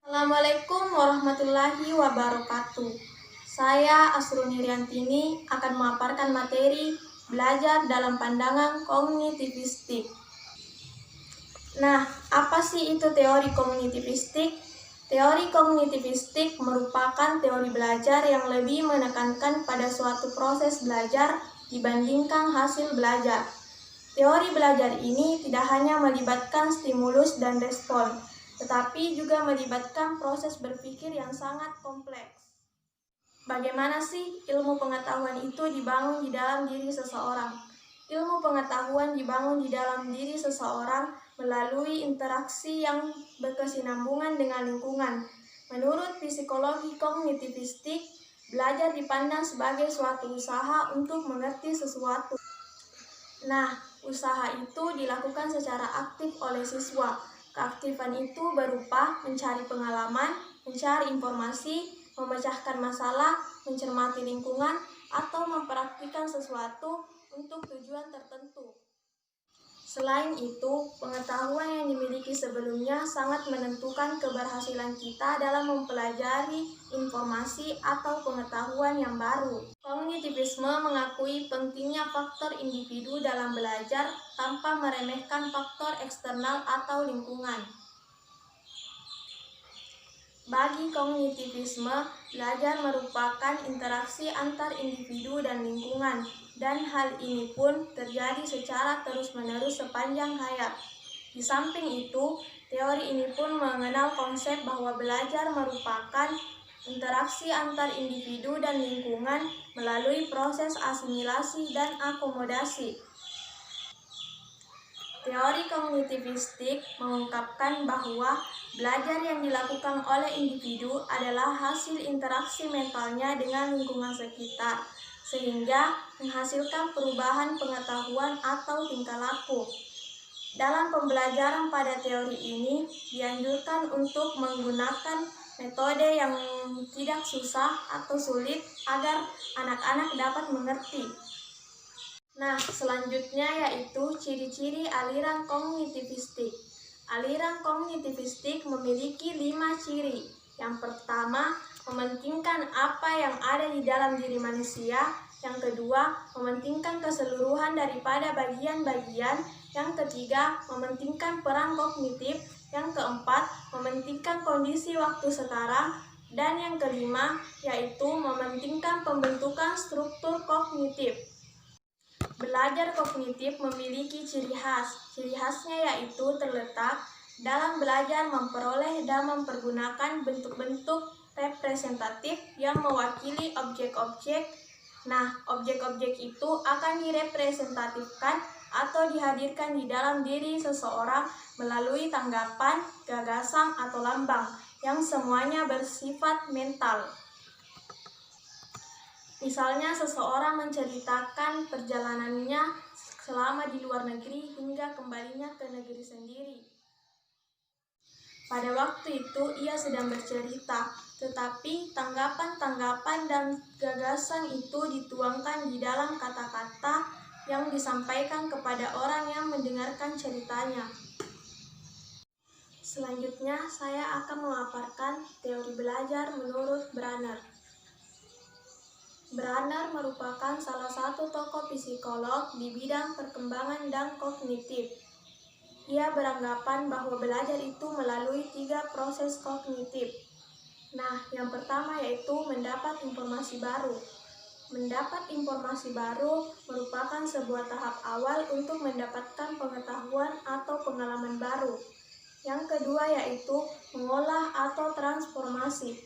Assalamualaikum warahmatullahi wabarakatuh. Saya Asruni Riantini akan memaparkan materi belajar dalam pandangan kognitivistik. Nah, apa sih itu teori kognitivistik? Teori kognitivistik merupakan teori belajar yang lebih menekankan pada suatu proses belajar dibandingkan hasil belajar. Teori belajar ini tidak hanya melibatkan stimulus dan respon, tetapi juga melibatkan proses berpikir yang sangat kompleks. Bagaimana sih ilmu pengetahuan itu dibangun di dalam diri seseorang? Ilmu pengetahuan dibangun di dalam diri seseorang melalui interaksi yang berkesinambungan dengan lingkungan. Menurut psikologi kognitivistik, belajar dipandang sebagai suatu usaha untuk mengerti sesuatu. Nah, usaha itu dilakukan secara aktif oleh siswa. Keaktifan itu berupa mencari pengalaman, mencari informasi, memecahkan masalah, mencermati lingkungan, atau mempraktikkan sesuatu untuk tujuan tertentu. Selain itu, pengetahuan yang dimiliki sebelumnya sangat menentukan keberhasilan kita dalam mempelajari informasi atau pengetahuan yang baru. Kognitivisme mengakui pentingnya faktor individu dalam belajar tanpa meremehkan faktor eksternal atau lingkungan. Bagi kognitivisme, belajar merupakan interaksi antar individu dan lingkungan, dan hal ini pun terjadi secara terus-menerus sepanjang hayat. Di samping itu, teori ini pun mengenal konsep bahwa belajar merupakan interaksi antar individu dan lingkungan melalui proses asimilasi dan akomodasi. Teori kognitivistik mengungkapkan bahwa belajar yang dilakukan oleh individu adalah hasil interaksi mentalnya dengan lingkungan sekitar, sehingga menghasilkan perubahan pengetahuan atau tingkah laku. Dalam pembelajaran pada teori ini, dianjurkan untuk menggunakan metode yang tidak susah atau sulit agar anak-anak dapat mengerti. Nah, selanjutnya yaitu ciri-ciri aliran kognitivistik. Aliran kognitivistik memiliki 5 ciri. Yang pertama, mementingkan apa yang ada di dalam diri manusia. Yang kedua, mementingkan keseluruhan daripada bagian-bagian. Yang ketiga, mementingkan peran kognitif. Yang keempat, mementingkan kondisi waktu sekarang. Dan yang kelima, yaitu mementingkan pembentukan struktur kognitif. Belajar kognitif memiliki ciri khas. Ciri khasnya yaitu terletak dalam belajar memperoleh dan mempergunakan bentuk-bentuk representatif yang mewakili objek-objek. Nah, objek-objek itu akan direpresentatifkan atau dihadirkan di dalam diri seseorang melalui tanggapan, gagasan, atau lambang yang semuanya bersifat mental. Misalnya, seseorang menceritakan perjalanannya selama di luar negeri hingga kembalinya ke negeri sendiri. Pada waktu itu, ia sedang bercerita, tetapi tanggapan-tanggapan dan gagasan itu dituangkan di dalam kata-kata yang disampaikan kepada orang yang mendengarkan ceritanya. Selanjutnya, saya akan memaparkan teori belajar menurut Branner. Branner merupakan salah satu tokoh psikolog di bidang perkembangan dan kognitif. Ia beranggapan bahwa belajar itu melalui 3 proses kognitif. Nah, yang pertama yaitu mendapat informasi baru. Mendapat informasi baru merupakan sebuah tahap awal untuk mendapatkan pengetahuan atau pengalaman baru. Yang kedua yaitu mengolah atau transformasi.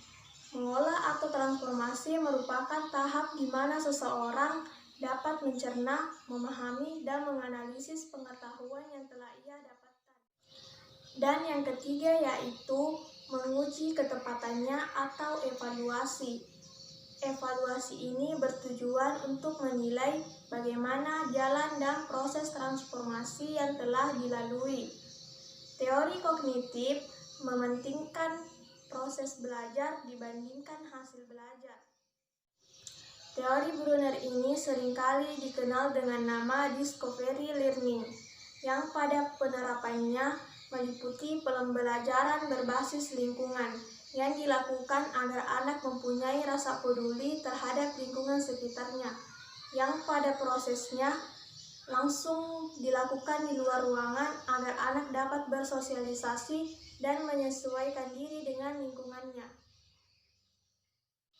Mengolah atau transformasi merupakan tahap di mana seseorang dapat mencerna, memahami, dan menganalisis pengetahuan yang telah ia dapatkan. Dan yang ketiga yaitu menguji ketepatannya atau evaluasi. Evaluasi ini bertujuan untuk menilai bagaimana jalan dan proses transformasi yang telah dilalui. Teori kognitif mementingkan proses belajar dibandingkan hasil belajar. Teori Branner ini seringkali dikenal dengan nama discovery learning, yang pada penerapannya meliputi pembelajaran berbasis lingkungan yang dilakukan agar anak mempunyai rasa peduli terhadap lingkungan sekitarnya, yang pada prosesnya langsung dilakukan di luar ruangan agar anak dapat bersosialisasi dan menyesuaikan diri dengan lingkungannya.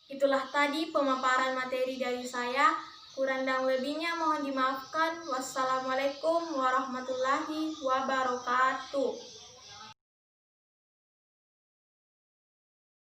Itulah tadi pemaparan materi dari saya. Kurang dan lebihnya mohon dimaafkan. Wassalamualaikum warahmatullahi wabarakatuh.